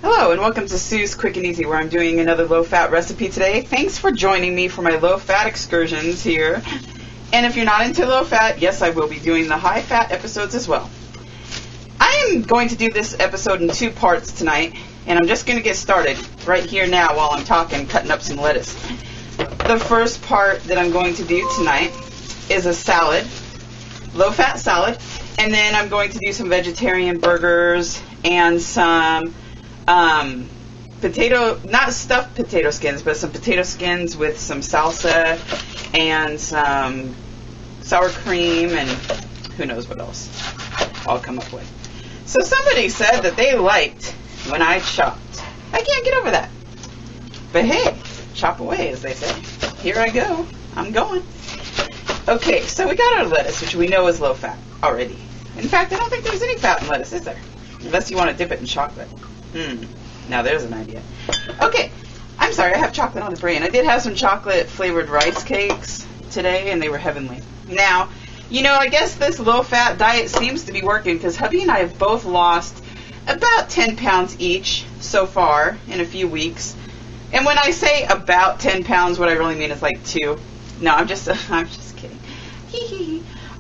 Hello and welcome to Sue's Quick and Easy, where I'm doing another low-fat recipe today. Thanks for joining me for my low-fat excursions here. And if you're not into low-fat, yes, I will be doing the high-fat episodes as well. I am going to do this episode in two parts tonight, and I'm just going to get started right here now while I'm talking, cutting up some lettuce. The first part that I'm going to do tonight is a salad, low-fat salad, and then I'm going to do some vegetarian burgers and some not stuffed potato skins, but some potato skins with some salsa and some sour cream and who knows what else I'll come up with. So somebody said that they liked when I chopped. I can't get over that. But hey, chop away, as they say. Here I go. I'm going. Okay, so we got our lettuce, which we know is low fat already. In fact, I don't think there's any fat in lettuce, is there? Unless you want to dip it in chocolate. Now there's an idea. Okay, I'm sorry, I have chocolate on the brain. I did have some chocolate flavored rice cakes today, and they were heavenly. Now, you know, I guess this low-fat diet seems to be working because hubby and I have both lost about 10 pounds each so far in a few weeks. And when I say about 10 pounds, what I really mean is like 2. No, I'm just kidding.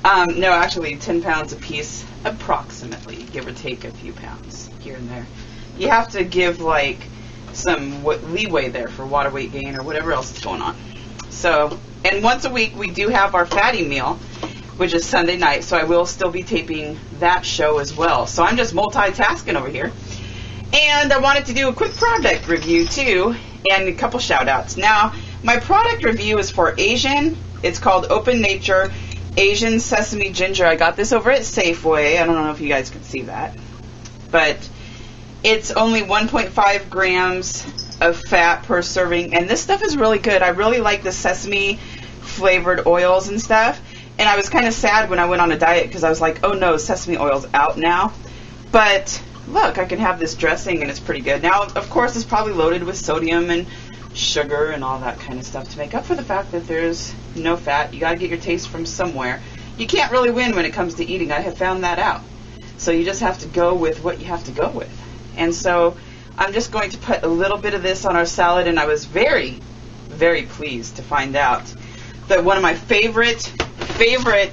No, actually 10 pounds a piece, approximately, give or take a few pounds here and there. You have to give like some leeway there for water weight gain or whatever else is going on. So, and once a week we do have our fatty meal, which is Sunday night, so I will still be taping that show as well. So I'm just multitasking over here. And I wanted to do a quick product review too, and a couple shout outs. Now, my product review is for Asian. It's called Open Nature Asian Sesame Ginger. I got this over at Safeway. I don't know if you guys can see that, but it's only 1.5 grams of fat per serving, and this stuff is really good. I really like the sesame flavored oils and stuff, and I was kind of sad when I went on a diet because I was like, oh no, sesame oil's out now. But look, I can have this dressing and it's pretty good. Now, of course, it's probably loaded with sodium and sugar and all that kind of stuff to make up for the fact that there's no fat. You got to get your taste from somewhere. You can't really win when it comes to eating. I have found that out. So you just have to go with what you have to go with. And so I'm just going to put a little bit of this on our salad, and I was very, very pleased to find out that one of my favorite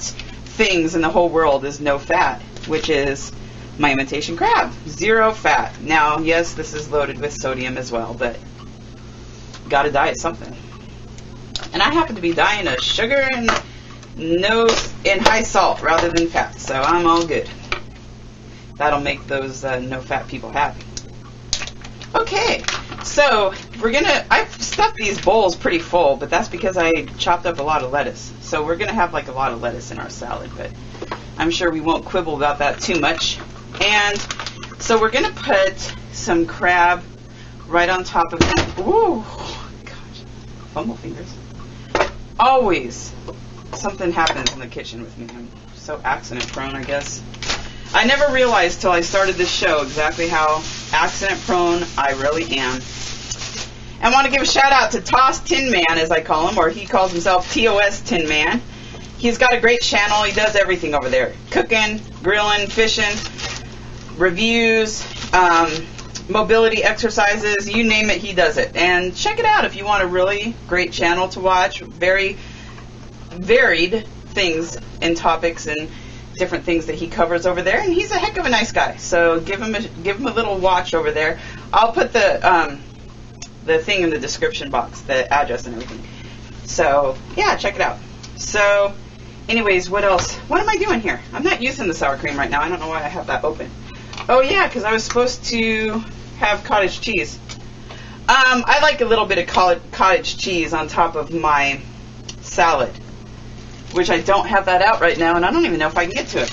things in the whole world is no fat, which is my imitation crab. 0 fat. Now, yes, this is loaded with sodium as well, but gotta diet something. And I happen to be dying of sugar and high salt rather than fat, so I'm all good. That'll make those no fat people happy. Okay, so I've stuffed these bowls pretty full, but that's because I chopped up a lot of lettuce. So we're gonna have like a lot of lettuce in our salad, but I'm sure we won't quibble about that too much. And so we're gonna put some crab right on top of it. Ooh, gosh, fumble fingers. Always something happens in the kitchen with me. I'm so accident prone, I guess. I never realized till I started this show exactly how accident prone I really am. I want to give a shout out to TosTinMan, as I call him, or he calls himself TosTinMan. He's got a great channel. He does everything over there. Cooking, grilling, fishing, reviews, mobility exercises, you name it, he does it. And check it out if you want a really great channel to watch. Very varied things and topics and different things that he covers over there, and he's a heck of a nice guy. So give him a little watch over there. I'll put the thing in the description box, the address and everything. So yeah, check it out. So anyways, what else? What am I doing here? I'm not using the sour cream right now. I don't know why I have that open. Oh yeah, because I was supposed to have cottage cheese. I like a little bit of cottage cheese on top of my salad, which I don't have that out right now, and I don't even know if I can get to it.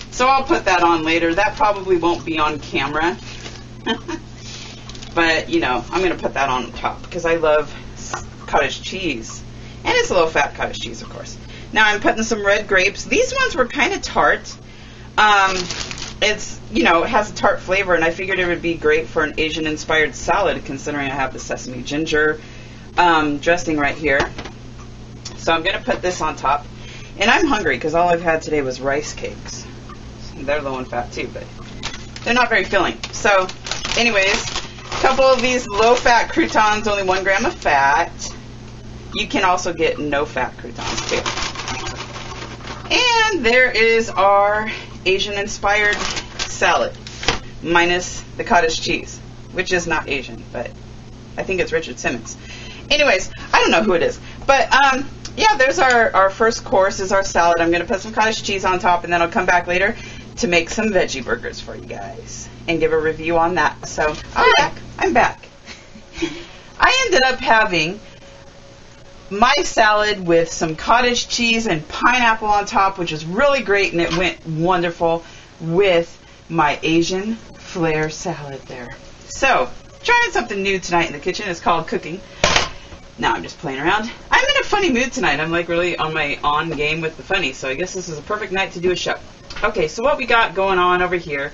So I'll put that on later. That probably won't be on camera. But, you know, I'm going to put that on top because I love cottage cheese. And it's low-fat cottage cheese, of course. Now I'm putting some red grapes. These ones were kind of tart. It's, you know, it has a tart flavor, and I figured it would be great for an Asian-inspired salad, considering I have the sesame ginger dressing right here. So I'm going to put this on top. And I'm hungry because all I've had today was rice cakes. They're low in fat too, but they're not very filling. So anyways, a couple of these low-fat croutons, only 1 gram of fat. You can also get no-fat croutons too. And there is our Asian-inspired salad, minus the cottage cheese, which is not Asian, but I think it's Richard Simmons. Anyways, I don't know who it is, but yeah, there's our first course is our salad. I'm going to put some cottage cheese on top, and then I'll come back later to make some veggie burgers for you guys and give a review on that. So I'm back. I ended up having my salad with some cottage cheese and pineapple on top, which is really great, and it went wonderful with my Asian flair salad there. So, trying something new tonight in the kitchen. It's called cooking. Now I'm just playing around. I'm in a funny mood tonight. I'm like really on my game with the funny, so I guess this is a perfect night to do a show. Okay, so what we got going on over here,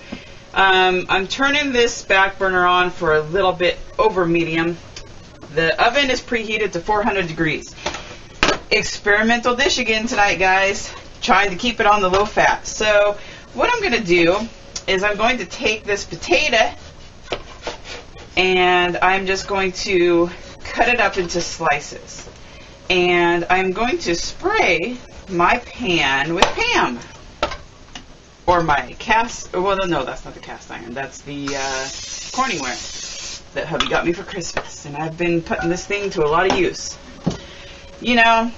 I'm turning this back burner on for a little bit over medium. The oven is preheated to 400 degrees. Experimental dish again tonight, guys. Trying to keep it on the low fat. So what I'm going to do is I'm going to take this potato and I'm just going to cut it up into slices. And I'm going to spray my pan with Pam. Or my cast, well, no, that's not the cast iron. That's the Corningware that hubby got me for Christmas. And I've been putting this thing to a lot of use. You know,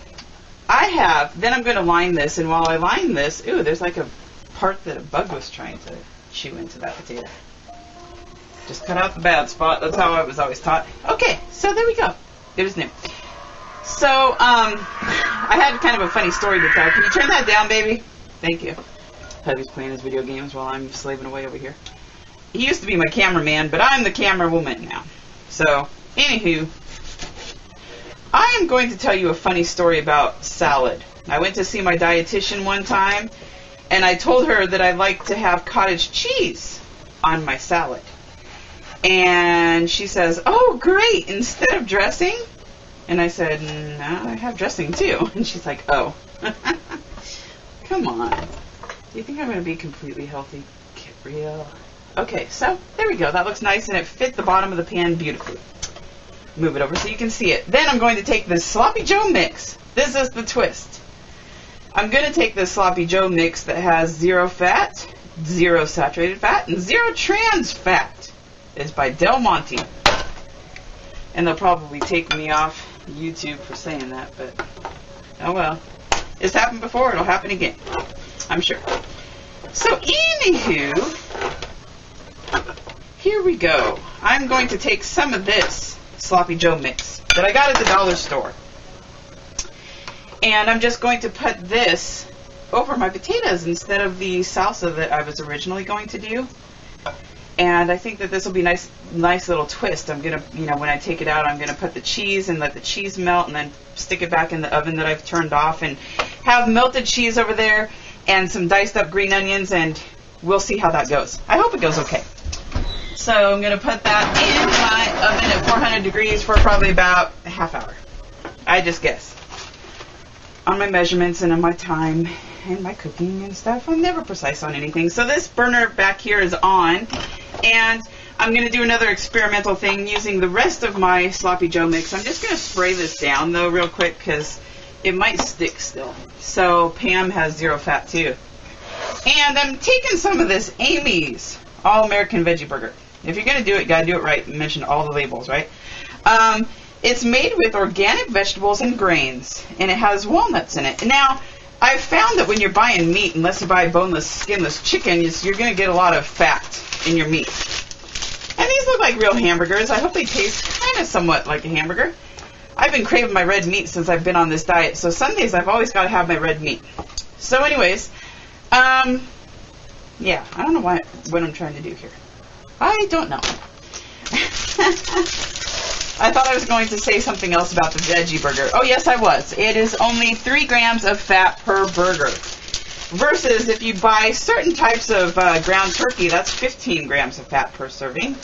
then I'm going to line this. And while I line this, ooh, there's like a part that a bug was trying to chew into that potato. Just cut out the bad spot. That's how I was always taught. Okay, so there we go. It was new. So, I had kind of a funny story to tell. Can you turn that down, baby? Thank you. Hubby's playing his video games while I'm slaving away over here. He used to be my cameraman, but I'm the camera woman now. So, anywho, I am going to tell you a funny story about salad. I went to see my dietitian one time, and I told her that I like to have cottage cheese on my salad. And she says, oh, great, instead of dressing? And I said, no, I have dressing too. And she's like, oh. Come on. Do you think I'm going to be completely healthy? Get real. Okay, so there we go. That looks nice, and it fit the bottom of the pan beautifully. Move it over so you can see it. Then I'm going to take this Sloppy Joe mix. This is the twist. I'm going to take this Sloppy Joe mix that has 0 fat, 0 saturated fat, and 0 trans fat. It's by Del Monte. And they'll probably take me off YouTube for saying that, but oh well. It's happened before, it'll happen again. I'm sure. So anywho, here we go. I'm going to take some of this Sloppy Joe mix that I got at the dollar store. And I'm just going to put this over my potatoes instead of the salsa that I was originally going to do. And I think that this will be nice little twist. I'm going to, when I take it out, I'm going to put the cheese and let the cheese melt and then stick it back in the oven that I've turned off and have melted cheese over there and some diced up green onions, and we'll see how that goes. I hope it goes okay. So I'm going to put that in my oven at 400 degrees for probably about a half hour. I just guess. On my measurements and on my time and my cooking and stuff, I'm never precise on anything. So this burner back here is on, and I'm going to do another experimental thing using the rest of my Sloppy Joe mix. I'm just going to spray this down though real quick because it might stick still. So Pam has 0 fat too. And I'm taking some of this Amy's All-American Veggie Burger. If you're going to do it, you got to do it right and mention all the labels, right? It's made with organic vegetables and grains, and it has walnuts in it. Now, I've found that when you're buying meat, unless you buy boneless, skinless chicken, you're going to get a lot of fat in your meat. And these look like real hamburgers. I hope they taste kind of somewhat like a hamburger. I've been craving my red meat since I've been on this diet, so Sundays I've always got to have my red meat. So anyways, yeah, I don't know what I'm trying to do here. I don't know. I thought I was going to say something else about the veggie burger. Oh, yes, I was. It is only 3 grams of fat per burger. Versus if you buy certain types of ground turkey, that's 15 grams of fat per serving.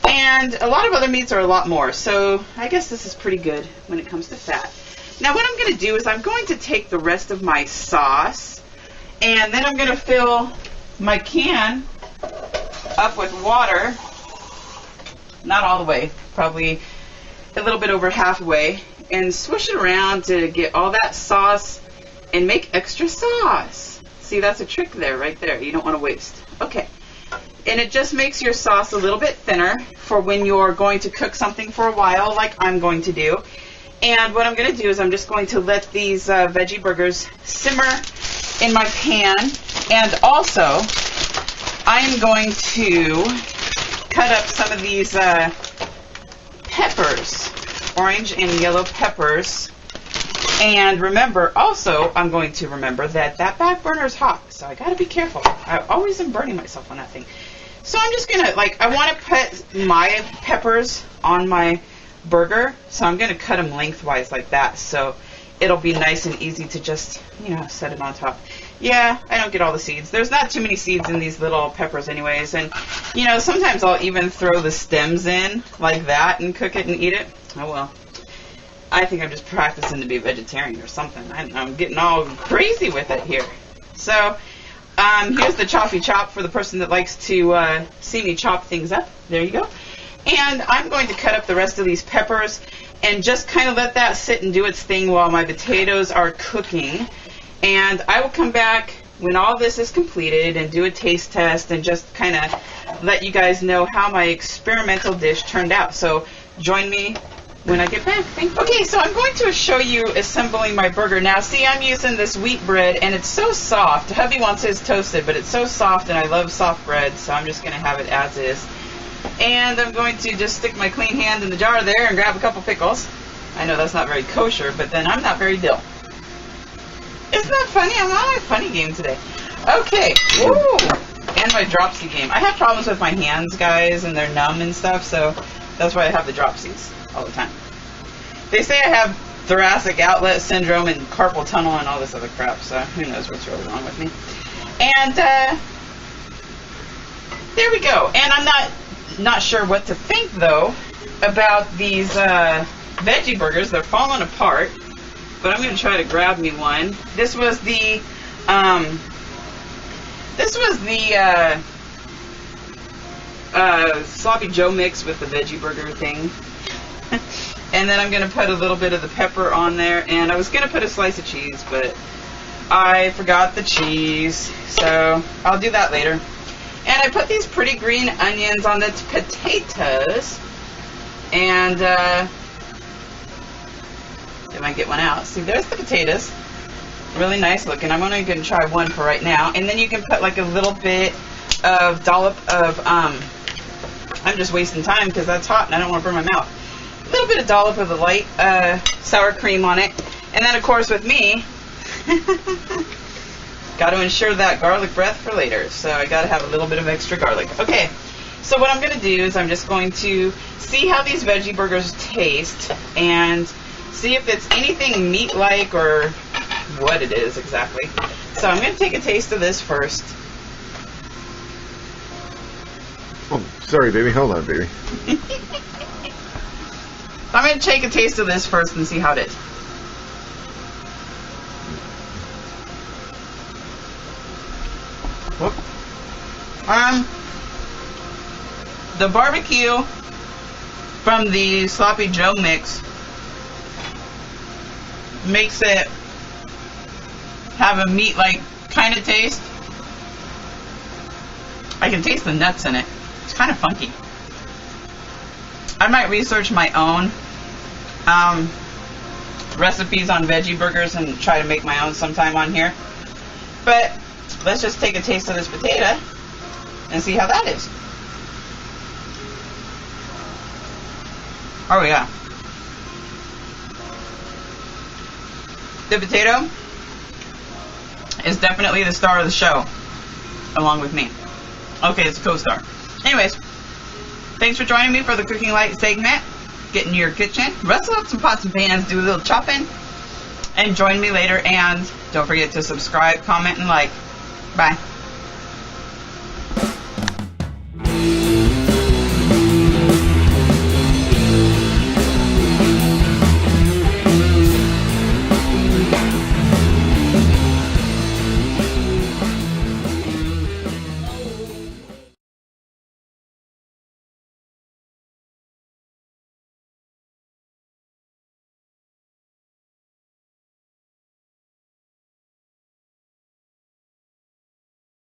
And a lot of other meats are a lot more. So I guess this is pretty good when it comes to fat. Now what I'm going to do is I'm going to take the rest of my sauce, and then I'm going to fill my can up with water. not all the way, probably a little bit over halfway, and swish it around to get all that sauce and make extra sauce. See, that's a trick there, right there. You don't want to waste. Okay. And it just makes your sauce a little bit thinner for when you're going to cook something for a while, like I'm going to do. And what I'm going to do is I'm just going to let these veggie burgers simmer in my pan. And also, I am going to cut up some of these peppers, orange and yellow peppers. And remember, also, I'm going to remember that that back burner is hot, so I got to be careful. I always am burning myself on that thing. So I'm just going to, I want to put my peppers on my burger, so I'm going to cut them lengthwise like that, so it'll be nice and easy to just, set it on top. Yeah, I don't get all the seeds. There's not too many seeds in these little peppers anyways, and, sometimes I'll even throw the stems in like that and cook it and eat it. Oh, well. I think I'm just practicing to be a vegetarian or something. I'm getting all crazy with it here. So, here's the choppy chop for the person that likes to see me chop things up. There you go. And I'm going to cut up the rest of these peppers and just kind of let that sit and do its thing while my potatoes are cooking. And I will come back when all this is completed and do a taste test and just kind of let you guys know how my experimental dish turned out. So join me when I get back. Okay, so I'm going to show you assembling my burger. Now, see, I'm using this wheat bread, and it's so soft. Hubby wants his toasted, but it's so soft, and I love soft bread, so I'm just going to have it as is. And I'm going to just stick my clean hand in the jar there and grab a couple pickles. I know that's not very kosher, but then I'm not very dill. Isn't that funny? I'm on my funny game today. Okay. Woo! And my dropsy game. I have problems with my hands, guys, and they're numb and stuff, so that's why I have the dropsies all the time. They say I have thoracic outlet syndrome and carpal tunnel and all this other crap, so who knows what's really wrong with me. And there we go. And I'm not sure what to think, though, about these veggie burgers. They're falling apart, but I'm going to try to grab me one. This was the Sloppy Joe mix with the veggie burger thing. And then I'm going to put a little bit of the pepper on there, and I was going to put a slice of cheese, but I forgot the cheese, so I'll do that later. And I put these pretty green onions on the potatoes, and if I get one out, see, there's the potatoes, really nice looking. I'm only going to try one for right now, and then you can put like a little bit of dollop of I'm just wasting time because that's hot and I don't want to burn my mouth. A little bit of dollop of the light sour cream on it. And then, of course, with me, got to ensure that garlic breath for later. So I got to have a little bit of extra garlic. Okay, so what I'm going to do is I'm just going to see how these veggie burgers taste and see if it's anything meat-like or what it is exactly. So I'm going to take a taste of this first. Oh, sorry, baby. Hold on, baby. I'm going to take a taste of this first and see how it is. Whoop. The barbecue from the Sloppy Joe mix makes it have a meat-like kind of taste. I can taste the nuts in it. It's kind of funky. I might research my own recipes on veggie burgers and try to make my own sometime on here. But let's just take a taste of this potato and see how that is. Oh yeah. The potato is definitely the star of the show, along with me. Okay, it's a co-star. Anyways, thanks for joining me for the Cooking Light segment. Get in your kitchen, rustle up some pots and pans, do a little chopping, and join me later. And don't forget to subscribe, comment, and like. Bye.